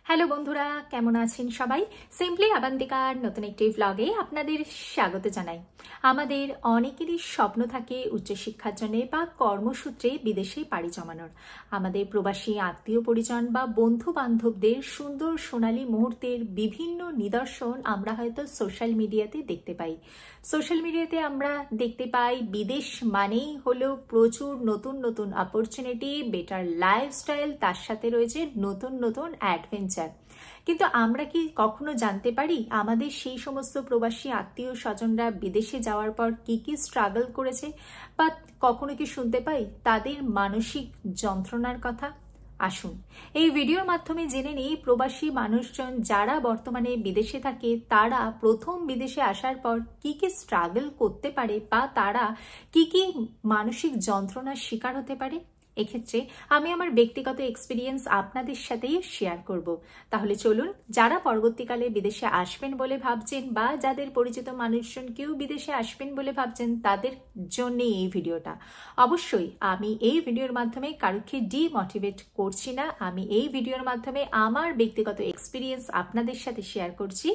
Hello বন্ধুরা, কেমন আছেন সবাই? সিম্পলি আবান্তিকার নতুন একটি ভ্লগে আপনাদের স্বাগত জানাই। আমাদের অনেকেরই স্বপ্ন থাকে উচ্চশিক্ষার জন্য বা কর্মসূত্রে বিদেশে পাড়ি জমানোর। আমাদের প্রবাসী আত্মীয় পরিজন বা বন্ধু বান্ধবদের সুন্দর সোনালী মুহূর্তের বিভিন্ন নিদর্শন আমরা হয়তো সোশ্যাল মিডিয়াতে দেখতে পাই। সোশ্যাল মিডিয়াতে আমরা দেখতে পাই বিদেশ মানেই হলো প্রচুর নতুন নতুন অপরচুনিটি, বেটার লাইফস্টাইল, তার সাথে রয়েছে নতুন নতুন অ্যাডভেঞ্চার। কিন্তু আমরা কি কখনো জানতে পারি আমাদের সেই সমস্ত প্রবাসী আত্মীয় স্বজনরা বিদেশে যাওয়ার পর কি কি স্ট্রাগল করেছে, বা কখনো কি শুনতে পাই তাদের মানসিক যন্ত্রণার কথা? আসুন এই ভিডিওর মাধ্যমে জেনে নিই প্রবাসী মানুষজন যারা বর্তমানে বিদেশে থাকে তারা প্রথম বিদেশে আসার পর কি কি স্ট্রাগল করতে পারে বা তারা কি কি মানসিক যন্ত্রণার শিকার হতে পারে। এক্ষেত্রে আমি আমার ব্যক্তিগত এক্সপিরিয়েন্স আপনাদের সাথেই শেয়ার করব। তাহলে চলুন, যারা পরবর্তীকালে বিদেশে আসবেন বলে ভাবছেন বা যাদের পরিচিত মানুষজন কেউ বিদেশে আসবেন বলে ভাবছেন তাদের জন্য এই ভিডিওটা। অবশ্যই আমি এই ভিডিওর মাধ্যমে কারোকে ডিমোটিভেট করছি না, আমি এই ভিডিওর মাধ্যমে আমার ব্যক্তিগত এক্সপিরিয়েন্স আপনাদের সাথে শেয়ার করছি।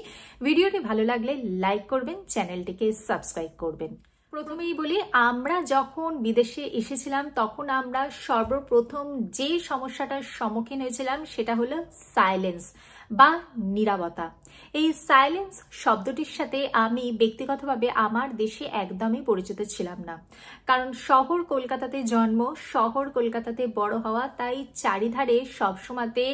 ভিডিওটি ভালো লাগলে লাইক করবেন, চ্যানেলটিকে সাবস্ক্রাইব করবেন। প্রথমেই বলি, আমরা যখন বিদেশে এসেছিলাম তখন আমরা সর্বপ্রথম যে সমস্যাটার সম্মুখীন হয়েছিলাম সেটা হলো সাইলেন্স বা নীরবতা। এই সাইলেন্স শব্দটির সাথে আমি ব্যক্তিগতভাবে আমার দেশে একদমই পরিচিত ছিলাম না, কারণ শহর কলকাতাতে জন্ম, শহর কলকাতাতে বড় হওয়া, তাই চারিধারে সবসময়তে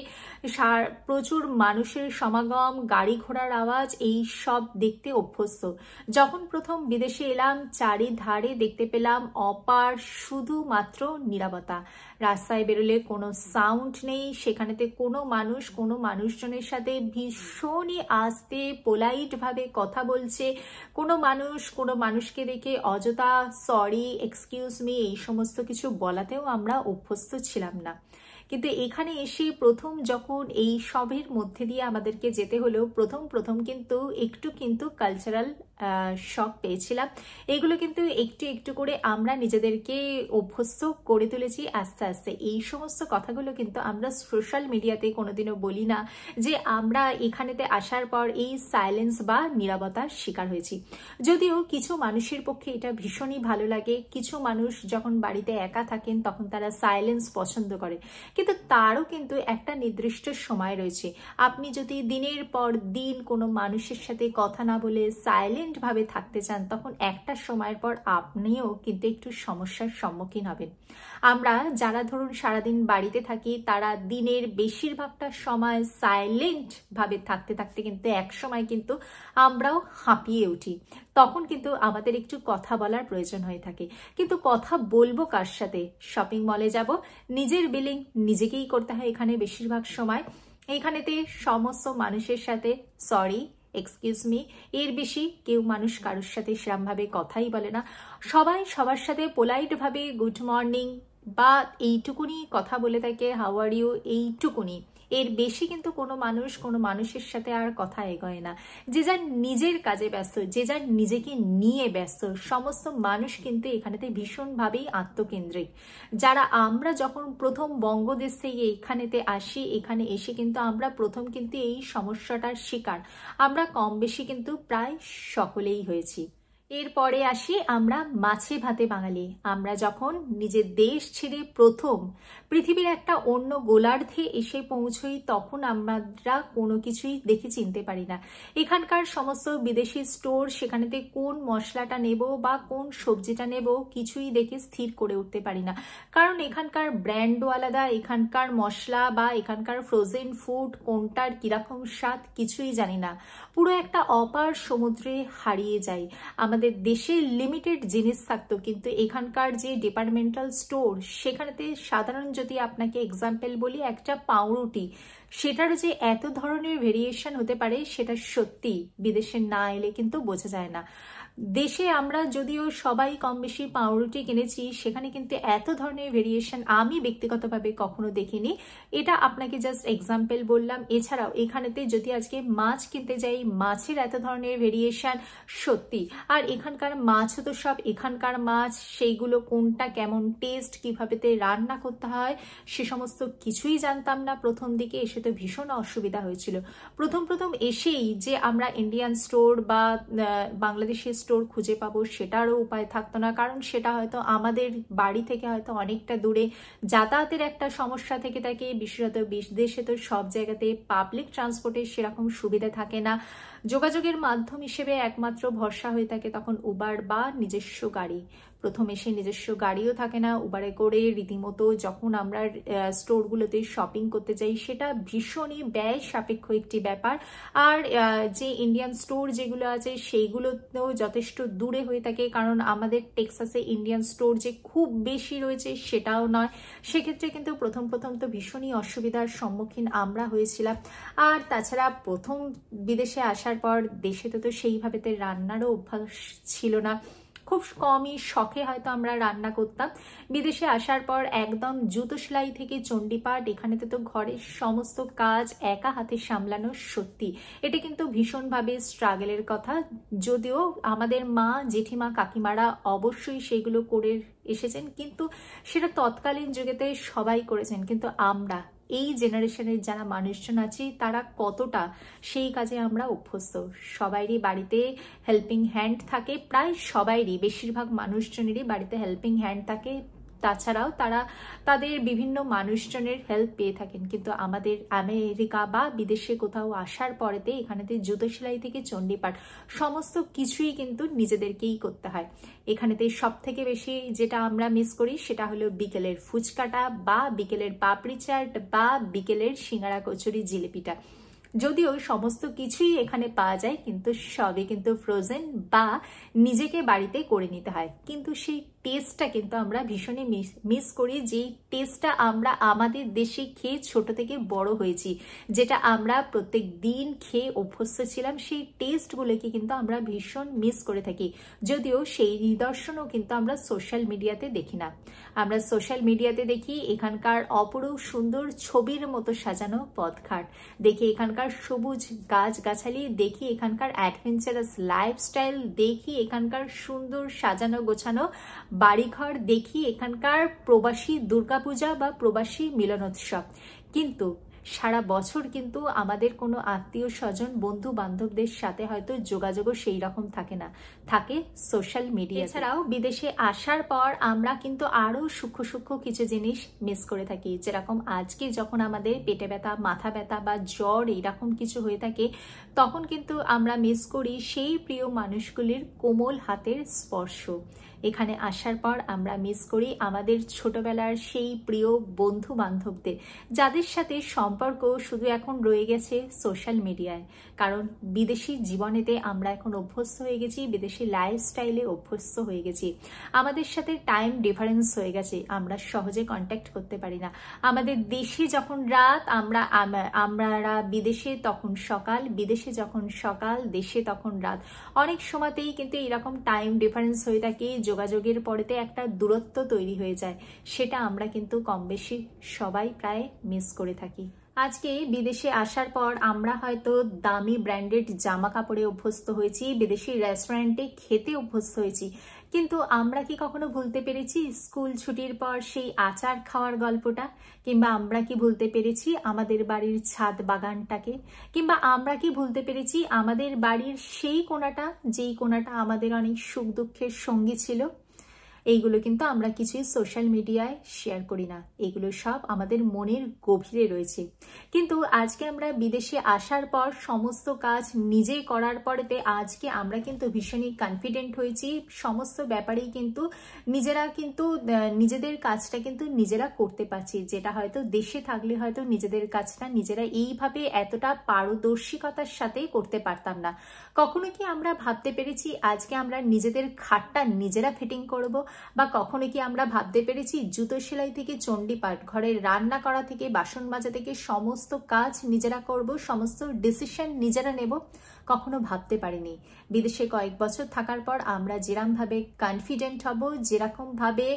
প্রচুর মানুষের সমাগম, গাড়ি ঘোড়ার আওয়াজ, এই সব দেখতে অভ্যস্ত। যখন প্রথম বিদেশে এলাম চারিধারে দেখতে পেলাম অপার শুধুমাত্র নীরবতা। রাস্তায় বেরোলে কোনো সাউন্ড নেই, সেখানেতে কোনো মানুষজনের সাথে ভীষণই আস্তে পোলাইট ভাবে কথা বলছে। কোনো মানুষকে দেখে অযথা সরি, এক্সকিউজ মি এই সমস্ত কিছু বলাতেও আমরা অভ্যস্ত ছিলাম না। কিন্তু এখানে এসে প্রথম যখন এই সবের মধ্যে দিয়ে আমাদেরকে যেতে হলো, প্রথম কিন্তু কালচারাল শক পেয়েছিলাম। এগুলো কিন্তু একটু একটু করে আমরা নিজেদেরকে অভ্যস্ত করে তুলেছি আস্তে আস্তে। এই সমস্ত কথাগুলো কিন্তু আমরা সোশ্যাল মিডিয়াতে কোনোদিনও বলি না যে আমরা এখানেতে আসার পর এই সাইলেন্স বা নীরবতার শিকার হয়েছি। যদিও কিছু মানুষের পক্ষে এটা ভীষণই ভালো লাগে, কিছু মানুষ যখন বাড়িতে একা থাকেন তখন তারা সাইলেন্স পছন্দ করে, কিন্তু তারও কিন্তু একটা নির্দিষ্ট সময় রয়েছে। আপনি যদি দিনের পর দিন কোনো মানুষের সাথে কথা না বলে সাইলেন্ট ভাবে থাকতে চান তখন একটা সময়ের পর আপনিও কিন্তু একটু সমস্যার সম্মুখীন হবেন। আমরা যারা ধরুন সারাদিন বাড়িতে থাকি তারা দিনের বেশিরভাগটা সময় সাইলেন্ট ভাবে থাকতে থাকতে কিন্তু এক সময় কিন্তু আমরাও হাঁপিয়ে উঠি। তখন কিন্তু আমাদের একটু কথা বলার প্রয়োজন হয়ে থাকে। কিন্তু কথা বলবো কার সাথে? শপিং মলে যাব, নিজের বিলিং নিজেকেই করতে হয় এখানে বেশিরভাগ সময়। এইখানেতে সমস্ত মানুষের সাথে সরি, এক্সকিউজ মি এর বেশি কেউ মানুষ কারোর সাথে সেরমভাবে কথাই বলে না। সবাই সবার সাথে পোলাইট ভাবে গুড মর্নিং বা এইটুকুনি কথা বলে থাকে, হাউ আর ইউ, এইটুকুনি। এর বেশি কিন্তু কোনো মানুষের সাথে আর কথা এগোয় না। যে যার নিজের কাজে ব্যস্ত, যে যার নিজেকে নিয়ে ব্যস্ত। সমস্ত মানুষ কিন্তু এখানেতে ভীষণভাবেই আত্মকেন্দ্রিক। আমরা যখন প্রথম বঙ্গদেশ থেকে এখানেতে আসি, এখানে এসে কিন্তু আমরা প্রথম কিন্তু এই সমস্যাটার শিকার আমরা কম বেশি কিন্তু প্রায় সকলেই হয়েছি। এরপরে আসি আমরা মাছে ভাতে বাঙালি। আমরা যখন নিজের দেশ ছেড়ে প্রথম পৃথিবীর একটা অন্য গোলার্ধে এসে পৌঁছই তখন আমরা কোনো কিছুই দেখে চিনতে পারি না। এখানকার সমস্ত বিদেশি স্টোর, সেখানেতে কোন মশলাটা নেব বা কোন সবজিটা নেব কিছুই দেখে স্থির করে উঠতে পারি না, কারণ এখানকার ব্র্যান্ডও আলাদা, এখানকার মশলা বা এখানকার ফ্রোজেন ফুড কোনটার কিরকম স্বাদ কিছুই জানি না। পুরো একটা অপার সমুদ্রে হারিয়ে যাই। আমাদের দেশে লিমিটেড জিনিস থাকতো, কিন্তু এখানকার যে ডিপার্টমেন্টাল স্টোর সেখানেতে সাধারণ যদি আপনাকে এক্সাম্পল বলি, একটা পাউরুটি সেটার যে এত ধরনের ভেরিয়েশন হতে পারে সেটা সত্যি বিদেশে না এলে কিন্তু বোঝা যায় না। দেশে আমরা যদিও সবাই কম বেশি পাউরুটি কিনেছি, সেখানে কিন্তু এত ধরনের ভেরিয়েশন আমি ব্যক্তিগতভাবে কখনো দেখিনি। এটা আপনাকে জাস্ট এক্সাম্পল বললাম। এছাড়াও এখানেতে যদি আজকে মাছ কিনতে যাই, মাছের এত ধরনের ভেরিয়েশন সত্যি। আর এখানকার মাছও তো সব এখানকার মাছ, সেইগুলো কোনটা কেমন টেস্ট, কিভাবে রান্না করতে হয় সে সমস্ত কিছুই জানতাম না। প্রথম দিকে এসে তো ভীষণ অসুবিধা হয়েছিল। প্রথম এসেই যে আমরা ইন্ডিয়ান স্টোর বা বাংলাদেশি স্টোর খুঁজে পাবো সেটারও উপায় থাকতো না, কারণ সেটা হয়তো আমাদের বাড়ি থেকে হয়তো অনেকটা দূরে, যাতায়াতের একটা সমস্যা থেকে থাকে। বিশেষত বিদেশে তো সব জায়গাতে পাবলিক ট্রান্সপোর্টের সেরকম সুবিধা থাকে না। যোগাযোগের মাধ্যম হিসেবে একমাত্র ভরসা হয়ে থাকে তখন উবার বা নিজস্ব গাড়ি। প্রথম এসে নিজস্ব গাড়িও থাকে না, উবারে করে রীতিমতো যখন আমরা স্টোরগুলোতে শপিং করতে যাই সেটা ভীষণই ব্যয় সাপেক্ষ একটি ব্যাপার। আর যে ইন্ডিয়ান স্টোর যেগুলো আছে সেইগুলোতেও যথেষ্ট দূরে হয়ে থাকে, কারণ আমাদের টেক্সাসে ইন্ডিয়ান স্টোর যে খুব বেশি রয়েছে সেটাও নয়। সেক্ষেত্রে কিন্তু প্রথম তো ভীষণই অসুবিধার সম্মুখীন আমরা হয়েছিলাম। আর তাছাড়া প্রথম বিদেশে আসার পর দেশে তো সেইভাবে রান্নারও অভ্যাস ছিল না, খুব কমই শখে হয়তো আমরা রান্না করতাম। বিদেশে আসার পর একদম জুতো সেলাই থেকে চণ্ডীপাঠ, এখানে তো ঘরের সমস্ত কাজ একা হাতে সামলানো, সত্যি এটা কিন্তু ভীষণভাবে স্ট্রাগলের কথা। যদিও আমাদের মা, জেঠিমা, কাকিমারা অবশ্যই সেগুলো করে এসেছেন, কিন্তু সেটা তৎকালীন যুগেতে সবাই করেছেন, কিন্তু আমরা এই জেনারেশনের যারা মানুষজন আছি তারা কতটা সেই কাজে আমরা অভ্যস্ত। সবাইরই বাড়িতে হেল্পিং হ্যান্ড থাকে, প্রায় সবাইরই, বেশিরভাগ মানুষজনেরই বাড়িতে হেল্পিং হ্যান্ড থাকে। তাছাড়াও তারা তাদের বিভিন্ন মানুষজনের হেল্প পেয়ে থাকেন। কিন্তু আমাদের আমেরিকা বা বিদেশে কোথাও আসার পরেতে এখানেতে জুতো সেলাই থেকে চণ্ডীপাঠ সমস্ত কিছুই কিন্তু নিজেদেরকেই করতে হয়। এখানেতে সব থেকে বেশি যেটা আমরা মিস করি সেটা হলো বিকেলের ফুচকাটা বা বিকেলের পাপড়ি চাট বা বিকেলের সিঙ্গারা, কচুরি, জিলিপিটা। যদিও সমস্ত কিছুই এখানে পাওয়া যায়, কিন্তু সবই কিন্তু ফ্রোজেন বা নিজেকে বাড়িতে করে নিতে হয়। কিন্তু সেই টেস্টটা কিন্তু আমরা ভীষণই মিস করি, যেই টেস্টটা আমরা আমাদের দেশে খেয়ে ছোট থেকে বড় হয়েছি, যেটা আমরা প্রত্যেক দিন খেয়ে অভ্যস্ত ছিলাম, সেই টেস্টগুলোকে কিন্তু আমরা ভীষণ মিস করে থাকি। যদিও সেই নিদর্শনও কিন্তু আমরা সোশ্যাল মিডিয়াতে দেখি না। আমরা সোশ্যাল মিডিয়াতে দেখি এখানকার অপরূপ সুন্দর ছবির মতো সাজানো পথঘাট, দেখি এখানকার সবুজ গাছগাছালি, দেখি এখানকার অ্যাডভেঞ্চারাস লাইফস্টাইল, দেখি এখানকার সুন্দর সাজানো গোছানো বাড়িঘর, দেখি এখানকার প্রবাসী দুর্গাপূজা বা প্রবাসী মিলনোৎসব। কিন্তু সারা বছর কিন্তু আমাদের কোনো আত্মীয় স্বজন, বন্ধু বান্ধবদের সাথে হয়তো যোগাযোগও সেই রকম থাকে না, থাকে সোশ্যাল মিডিয়া। এছাড়াও বিদেশে আসার পর আমরা কিন্তু আরো সূক্ষ্ম কিছু জিনিস মিস করে থাকি। যেরকম আজকে যখন আমাদের পেটে ব্যথা, মাথা ব্যথা বা জ্বর এইরকম কিছু হয়ে থাকে, তখন কিন্তু আমরা মিস করি সেই প্রিয় মানুষগুলির কোমল হাতের স্পর্শ। এখানে আসার পর আমরা মিস করি আমাদের ছোটবেলার সেই প্রিয় বন্ধু বান্ধবদের, যাদের সাথে সম্পর্ক শুধু এখন রয়ে গেছে সোশ্যাল মিডিয়ায়। কারণ বিদেশি জীবনেতে আমরা এখন অভ্যস্ত হয়ে গেছি, বিদেশি লাইফস্টাইলে অভ্যস্ত হয়ে গেছি। আমাদের সাথে টাইম ডিফারেন্স হয়ে গেছে, আমরা সহজে কন্ট্যাক্ট করতে পারি না। আমাদের দেশে যখন রাত, আমরা বিদেশে তখন সকাল, বিদেশে যখন সকাল, দেশে তখন রাত। অনেক সময়তেই কিন্তু এরকম টাইম ডিফারেন্স হয়ে থাকে, যোগাযোগের পরেতে একটা দূরত্ব তৈরি হয়ে যায়। সেটা আমরা কিন্তু কম বেশি সবাই প্রায় মিস করে থাকি। আজকে বিদেশে আসার পর আমরা হয়তো দামি ব্র্যান্ডেড জামা কাপড়ে অভ্যস্ত হয়েছি, বিদেশি রেস্টুরেন্টে খেতে অভ্যস্ত হয়েছি, কিন্তু আমরা কি কখনো ভুলতে পেরেছি স্কুল ছুটির পর সেই আচার খাওয়ার গল্পটা? কিংবা আমরা কি ভুলতে পেরেছি আমাদের বাড়ির ছাদ বাগানটাকে? কিংবা আমরা কি ভুলতে পেরেছি আমাদের বাড়ির সেই কোণাটা, যেই কোণাটা আমাদের অনেক সুখ দুঃখের সঙ্গী ছিল? এইগুলো কিন্তু আমরা কিছুই সোশ্যাল মিডিয়ায় শেয়ার করি না, এগুলো সব আমাদের মনের গভীরে রয়েছে। কিন্তু আজকে আমরা বিদেশে আসার পর সমস্ত কাজ নিজে করার পরেতে আজকে আমরা কিন্তু ভীষণই কনফিডেন্ট হয়েছি, সমস্ত ব্যাপারেই কিন্তু নিজেদের কাজটা কিন্তু নিজেরা করতে পারছি, যেটা হয়তো দেশে থাকলে হয়তো নিজেদের কাজটা নিজেরা এইভাবে এতটা পারদর্শিকতার সাথে করতে পারতাম না। কখনো কি আমরা ভাবতে পেরেছি আজকে আমরা নিজেদের খাটটা নিজেরা ফিটিং করব, বা কখনো কি আমরা ভাবতে পেরেছি জুতো সেলাই থেকে চণ্ডীপাঠ, ঘরের রান্না করা থেকে বাসন মাজা থেকে সমস্ত কাজ নিজেরা করব, সমস্ত ডিসিশন নিজেরা নেব? কখনো ভাবতে পারিনি। বিদেশে কয়েক বছর থাকার পর আমরা যেরকমভাবে কনফিডেন্ট হব, যেরকমভাবে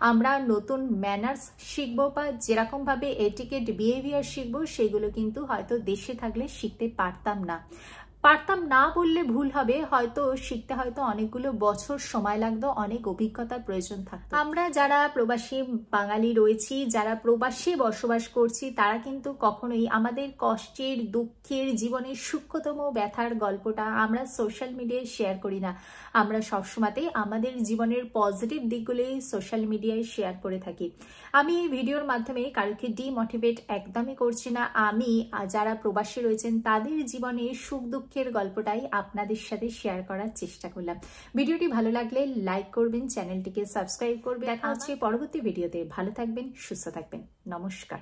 আমরা নতুন ম্যানার্স শিখবো বা যেরকমভাবে এটিকেট বিহেভিয়ার শিখবো, সেগুলো কিন্তু হয়তো দেশে থাকলে শিখতে পারতাম না বললে ভুল হবে, হয়তো শিখতে হয়তো অনেকগুলো বছর সময় লাগতো, অনেক অভিজ্ঞতার প্রয়োজন থাকতো। আমরা যারা প্রবাসী বাঙালি রয়েছি, যারা প্রবাসে বসবাস করছি, তারা কিন্তু কখনোই আমাদের কষ্টের, দুঃখের, জীবনের সূক্ষ্মতম ব্যথার গল্পটা আমরা সোশ্যাল মিডিয়ায় শেয়ার করি না। আমরা সবসময়তেই আমাদের জীবনের পজিটিভ দিকগুলোই সোশ্যাল মিডিয়ায় শেয়ার করে থাকি। আমি এই ভিডিওর মাধ্যমে কারোকে ডিমোটিভেট একদমই করছি না। আমি যারা প্রবাসী রয়েছেন তাদের জীবনে সুখ দুঃখের গল্পটাই আপনাদের সাথে শেয়ার করার চেষ্টা করলাম। ভিডিওটি ভালো লাগলে লাইক করবেন, চ্যানেলটিকে সাবস্ক্রাইব করবেন। দেখা হচ্ছে পরবর্তী ভিডিওতে। ভালো থাকবেন, সুস্থ থাকবেন। নমস্কার।